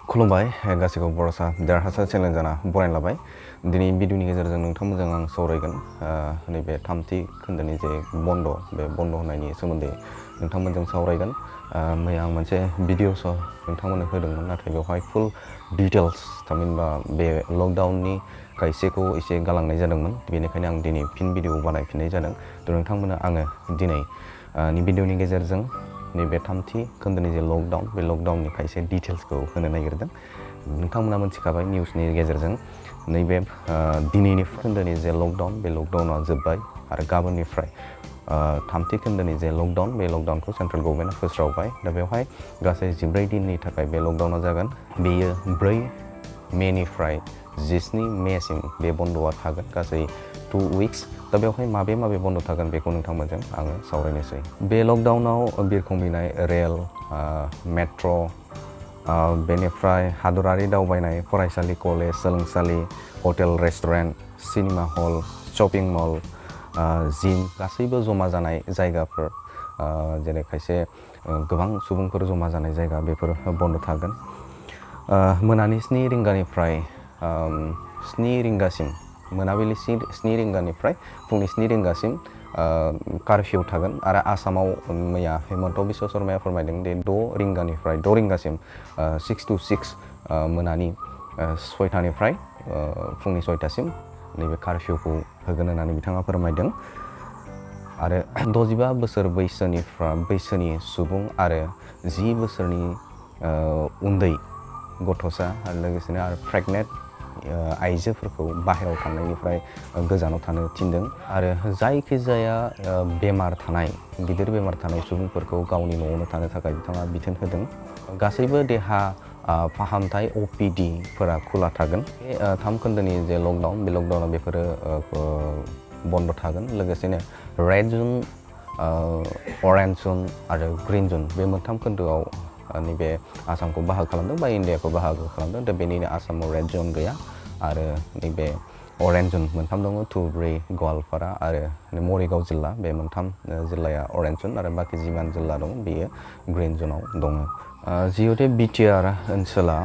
खुलुमबाय गासैखौबो बर'सा देरहासार चेलेन्ज जाना बरायना लाबाय। दिनै भिडिअनि गेजेरजों नोंथांमोनजों आं सावरायगोन नैबे थामथि खोन्दोनि जे बन्द' बे बन्द' होनायनि सोमोन्दै नोंथांमोनजों सावरायगोन। मैया आं मोनसे भिडिअस नोंथांमोननो होदोंमोन, नाथाय बेवहाय फुल डिटेल्स थामहिनबा बे लकडाउननि खायसेखौ एसे गालांनाय जादोंमोन। बेनिखायनो आं दिनै फिन भिडिअ बानायफिननाय जादों। थ' नोंथांमोननो आङो दिनै भिडिअनि गेजेरजों नैबे थामथि खोन्दोनि जे लकडाउन, बे लकडाउननि खायसे डिटेल्सखौ होनो नागिरदों। नोंथांमोना मोनथिखाबाय निउसनि गेजेरजों नैबे दिनैनि खोन्दोनि जे लकडाउन, बे लकडाउना जोब्बाय आरो गाबोननिफ्राय थामथि खोन्दोनि जे लकडाउन, बे लकडाउनखौ सेन्ट्रेल गभर्नमेन्टआ फोस्रावबाय। दा बेवहाय गासै 14 दिननि थाखाय बे लकडाउना जागोन। बेयो 4 मेनिफ्राय 19 मेसिम बे बन्द'आ थागोन, गासै 2 उइक्स। दा बेवहाय माबे बन्द' थागोन बेखौ नोंथांमोनजों आङो सावरायनोसै। बे लकडाउनाव बिरखं बिनाय, रेल, मेट्र', बेनिफ्राय हादरारि दावबायनाय, फरायसालि, कलेज, सोलोंसालि, hotel, restaurant, cinema hall, shopping mall, gym गासैबो जमा जानाय जायगाफोर, जेरै खायसे गोबां सुबुंफोर जमा जानाय जायगा, बेफोर बन्द' थागोन। मोनानि 7 रिंगानिफ्राय 7 रिंगासिम, मोनाबिलि 7 रिंगानिफ्राय फुंनि 7 रिंगासिम कारफिउ थागोन। आरो आसामाव मैया हेमन्त बिश्व शर्माया फोरमायदों दि 6 रिंगानिफ्राय 6 रिंगासिम 6 to 6 मोनानि 6टानिफ्राय फुंनि 6टासिम नैबे कारफिउखौ होगोन होननानै बिथाङा फोरमायदों। आरो 65 बोसोर बैसोनि सुबुं आरो 10 बोसोरनि उन्दै गथ'सा आरो लोगोसेनो आरो प्रेगनेन्ट आइजोफोरखौ बाहेरायाव थांनायनिफ्राय गोजानाव थानो थिनदों। आरो जायखिजाया बेमार थानाय, गिदिर बेमार थानाय सुबुंफोरखौ गावनि न'आवनो थानो थाखाय बिथाङा बिथोन होदों। गासैबो देहा फाहामथाय OPDफोरा खुला थागोन। बे 3 खोन्दोनि जे लकडाउन, बे लकडाउना बेफोरो बन्द' थागोन। लोगोसेनो रेड जन, अरेन्ज जन आरो ग्रिन जन, बे मोनथाम खोन्दोआव नैबे आसामखौ बाहागो खालामदों बा इण्डियाखौ बाहागो खालामदों। दा बेनिनो आसामाव रेड जन गैया आरो नैबे अरेन्ज जन मोनथाम दङ, धुबुरी, गवालपारा आरो मरिगाव जिल्ला। बे मोनथाम जिल्लाया अरेन्ज जन आरो बाखि जिमान जिल्ला दं बेयो ग्रिन जनाव दङ। जिहेतु BTR ओनसोला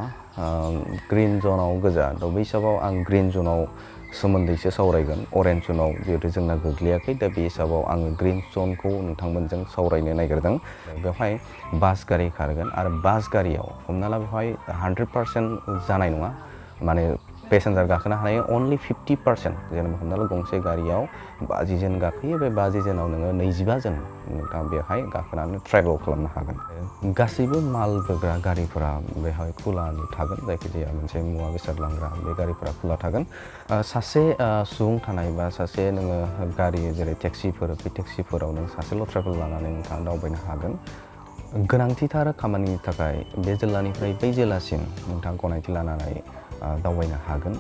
ग्रिन जनाव गोजा, थ' बै हिसाबाव आं ग्रिन जनाव सोमोन्दैसो सावरायगोन। अरेन्ज जनाव जिहेतु जोंना गोग्लैयाखै, दा बे हिसाबाव आङो ग्रिन जनखौ नोंथांमोनजों सावरायनो नागिरदों। बेवहाय बास गारि खारगोन आरो बास गारियाव हमना ला बेवहाय 100% जानाय नङा, माने पेसेन्जार गाखोनो हानाय अनलि 50%। जेनेबा हमना ला गंसे गारियाव 50 जन गाखोयो, बे 50 जनाव नोङो 25 जन नोंथाङा बेवहाय गाखोनानै ट्रेभेल खालामनो हागोन। गासैबो माल बोग्रा गारिफोरा बेवहाय खुलानि थागोन, जायखिजाया मोनसे मुवा बेसाद लांग्रा बे गारिफोरा खुला थागोन। सासे सुबुं थानाय बा सासे नोङो गारि जेरै टेक्सिफोर, बे टेक्सिफोराव नों सासेल' ट्रेभेल लानानै नोंथाङा दावबायनो हागोन। गोनांथिथार खामानिनि थाखाय बे जिल्लानिफ्राय बै जिल्लासिम नोंथाङा गनायथि लानानै दावबायनो हागोन।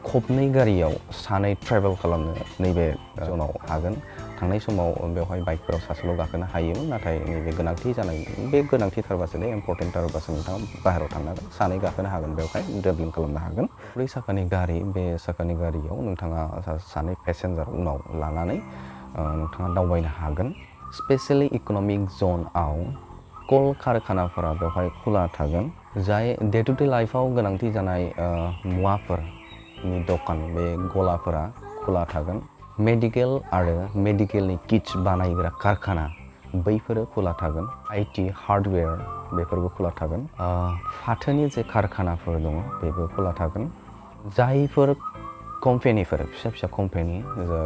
खबनै गारियाव सानै ट्रेभेल खालामनो नैबे जनाव हागोन। थांनाय समाव बेवहाय बाइकफोराव सासेल' गाखोनो हायोमोन, नाथाय नैबे गोनांथि जानाय, बे गोनांथिथारबासो इम्परटेन्टथारबासो नोंथाङा बाहेरायाव थांनो हागोन, सानै गाखोनो हागोन, बेवहाय ट्रेभेलिं खालामनो हागोन। 4 साखानि गारि, बे साखानि गारियाव नोंथाङा सानै पेसेन्जार उनाव लानानै नोंथाङा दावबायनो हागोन। स्पेसियेलि इक'नमिक जनआव कल कारखानाफोरा बेवहाय खुला थागोन। जाय डे टु डे लाइफआव गोनांथि जानाय मुवाफोरनि दखान, बे गलाफोरा खुला थागोन। मेडिकेल आरो मेडिकेलनि किट्स बानायग्रा कारखाना, बैफोरो खुला थागोन। IT हार्डवेयर बेफोरबो खुला थागोन। फाथोनि जे कारखानाफोर दङ बेबो खुला थागोन। जायफोर कम्पेनिफोर, फिसा फिसा कम्पेनि,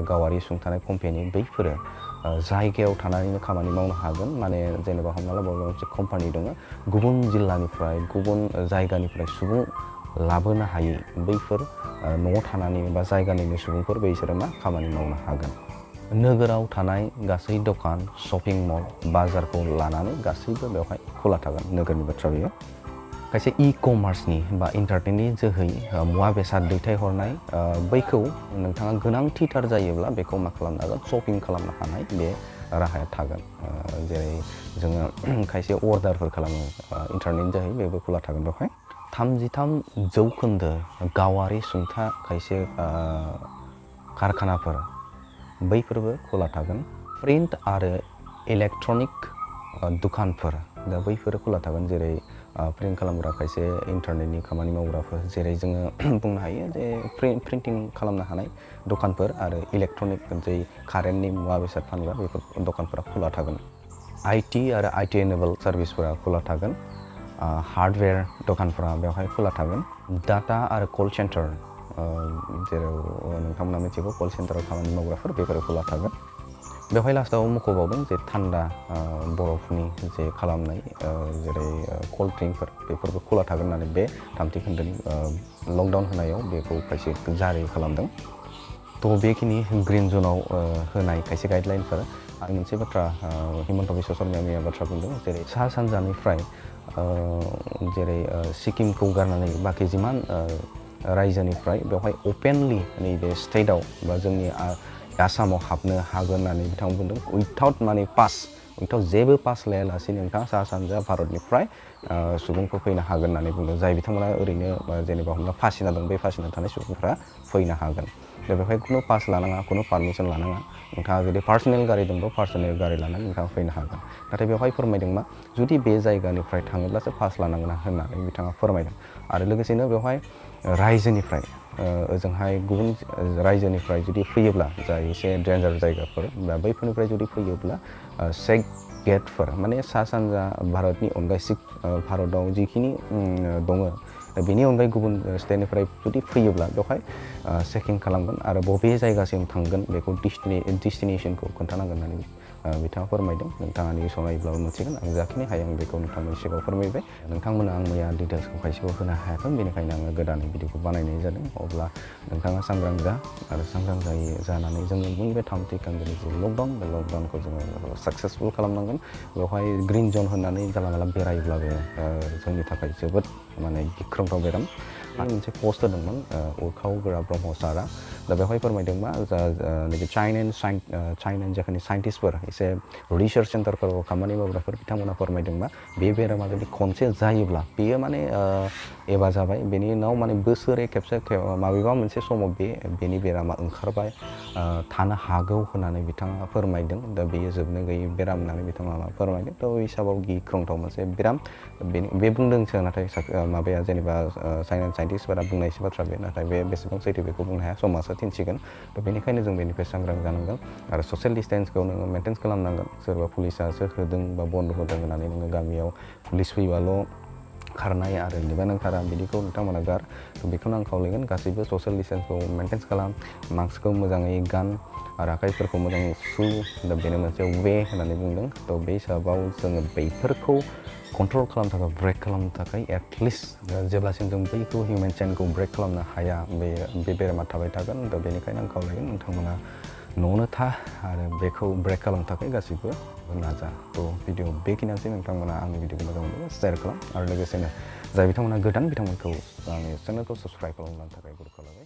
गावारि सुंथानाय कम्पेनि, बैफोरो जायगायाव थानानैनो खामानि मावनो हागोन। माने जेनेबा हमना ला बबेबा मोनसे कम्पानि दङ, गुबुन जिल्लानिफ्राय, गुबुन जायगानिफ्राय सुबुं लाबोनो हायै, बैफोर न'आव थानानै बा जायगानिनो सुबुंफोर, बैसोरो खामानि मावनो हागोन। नोगोराव थानाय गासै दखान, शपिं मल, बाजारखौ लानानै गासैबो बेवहाय खुला थागोन। नोगोरनि बाथ्रा बेयो। खायसे कमार्सनि बा इन्टारनेटनि जोहै मुवा बेसाद दैथायहरनाय, बैखौ नोंथाङा गोनांथिथार जायोब्ला बेखौ खालामनो हागोन, शपिं खालामनो हानाय बे राहाया थागोन। जेरै जोङो खायसे अर्डारफोर खालामो इन्टारनेटनि जोहै, बेबो खुला थागोन बेवहाय। 33% गावारि सुंथा खायसे कारखानाफोर, बैफोरबो खुला थागोन। प्रिन्ट आरो इलेक्ट्रनिक दुखानफोर, दा बैफोरो खुला थागोन। जेरै प्रिन्ट खालामग्रा खायसे इन्टारनेटनि खामानि मावग्राफोर जेरै जोङो बुंनो हायो जे प्रिन्टिं खालामनो हानाय दखानफोर आरो इलेक्ट्रनिक जे कारेन्टनि मुवा बेसाद फानग्रा बेफोर दखानफोरा खुला थागोन। आईटी आरो आईटी एनेबल सार्भिसफोरा खुला थागोन। हार्डवेयर दखानफोरा बेवहाय खुला थागोन। डाटा आरो कल सेन्टार जेराव नोंथांमोना मिथिगौ कल सेन्टाराव खामानि मावग्राफोर बेफोरो खुला थागोन। बेवहाय लास्टआव मख'बावदों जे थान्दा बरफनि जे खालामनाय जेरै कल्ड ड्रिंकफोर बेफोरबो खुला थागोन होननानै बे थामथि खोन्दोनि लकडाउन होनायाव बेखौ खायसे जारि खालामदों। थ' बेखिनि ग्रिन जनाव होनाय खायसे गाइडलाइनफोर आरो मोनसे बाथ्रा हिमन्त बिश्व शर्माया मैया बाथ्रा बुंदों जेरै सा सानजानिफ्राय जेरै सिक्किमखौ गारनानै बाखि जिमान रायजोनिफ्राय बेवहाय अपेनलि नैबे स्टेटआव बा जोंनि आसामाव हाबनो हागोन होननानै बिथाङा बुंदों उइथाउट माने पास उइथाउट जेबो पास लायालासेनो नोंथाङा सा सानजा भारतनिफ्राय सुबुंफोर फैनो हागोन होननानै बुंदों जाय बिथांमोना ओरैनो जेनेबा हमना फासिना दं बे फासिना थानाय सुबुंफ्रा फैनो हागोन। दा बेवहाय खुनु पास लानाङा खुनु पारमिसन लानाङा नोंथाङा जुदि पार्सनेल गारि दंबा पार्सनेल गारि लानानै नोंथाङा फैनो हागोन। नाथाय बेवहाय फोरमायदों मा जुदि बे जायगानिफ्राय थाङोब्लासो पास लानांगोन होननानै बिथाङा फोरमायदों। आरो लोगोसेनो बेवहाय रायजोनिफ्राय ओजोंहाय गुबुन रायजोनिफ्राय जुदि फैयोब्ला जाय एसे डेन्जार जायगाफोर बा बैफोरनिफ्राय जुदि फैयोब्ला चेक गेटफोर माने सा सानजा भारतनि अनगायै भारताव जिखिनि दङ बेनि अनगायै गुबुन स्टेटनिफ्राय जुदि फैयोब्ला बेवहाय चेकिं खालामगोन आरो बबे जायगासिम थांगोन बेखौ डेस्टिनेसनखौ खोन्थानांगोन होननानै बिथाङा फोरमायदों। नोंथाङा निउसाव नायोब्लाबो मोनसिगोन आं जाखिनि हायो आं बेखौ नोंथांमोननि सिगाङाव फोरमायबाय। नोंथांमोना आं मैया डिटेल्सखौ खायसेखौ होनो हायाखै बेनिखायनो आङो गोदानै भिडिअखौ बानायनाय जादों। अब्ला नोंथाङा सांग्रां जा आरो सांग्रां जानानै जोंनि बे थामथि खोन्दोनि जे लकडाउन बे लकडाउनखौ जोङो साक्सेसफुल खालामनांगोन। बेवहाय ग्रिन जन होननानै जानला मानला बेरायोब्लाबो जोंनि थाखाय जोबोद माने गिख्रंथाव बेराम। मोनसे पस्ट होदोंमोन उरखाव गोरा ब्रह्म सारा दा बेवहाय फोरमायदों मा नैबे चाइनानि जाखिनि साइन्टिस्टफोर एसे रिसार्च सेन्टारफोराव खामानि मावग्राफोर बिथांमोना फोरमायदों मा बे बेरामा जुदि खनसे जायोब्ला बेयो माने एबा जाबाय बेनि उनाव माने बोसोरे खेबसे माबेबा मोनसे समाव बेनि बेरामा ओंखारबाय थानो हागौ होननानै बिथाङा फोरमायदों। दा बेयो जोबनो गैयै बेराम होननानै बिथाङा फोरमायदों। थ' बे हिसाबाव गिख्रंथाव मोनसे बेराम बे बुंदोंसो नाथाय माबाया जेनेबा चाइनानि साइन्टिस्टफोरा बुंनायसो बाथ्रा बे नाथाय बे बेसेबां सैथो बेखौ बुंनो हाया समासो दिन्थिगोन। थ' बेनिखायनो जों बेनिफ्राय सांग्रां जानांगोन आरो ससियेल डिस्टेन्सखौ नोङो मेनटेन खालामनांगोन। सोरबा पुलिसासो होदों बा बन्द होदों होननानै नोङो गामियाव पुलिस फैबाल' खारनाय आरो नेबा नांथारा बिदिखौ नोंथांमोना गार। थ' बेखौनो आं खावलायगोन गासैबो ससियेल डिस्टेन्सखौ मेनटेन खालाम मास्कखौ मोजाङै गान आरो आखाइफोरखौ मोजां सु दा बेनो मोनसे वे होननानै बुंदों। थ' बे हिसाबाव जोङो बैफोरखौ कन्ट्रल खालामनो थाखाय ब्रेक खालामनो थाखाय एटलिस्ट जेब्लासिम जों बैखौ हिउमेन चेनखौ ब्रेक खालामनो हाया बे बेरामा थाबाय थागोन। दा बेनिखायनो आं खावलायगोन नोंथांमोना न'आवनो था आरो बेखौ ब्रेक खालामनो थाखाय गासैबो नाजा। थ' भिडिअ बेखिनियानोसै नोंथांमोना आंनि भिडिअखौ मोजां मोनोब्ला शेयार खालाम आरो लोगोसेनो जाय बिथांमोना गोदान बिथांमोनखौ आंनि चेनेलखौ साबस्क्राइब खालामनो थाखाय गुरुखौ लाबाय।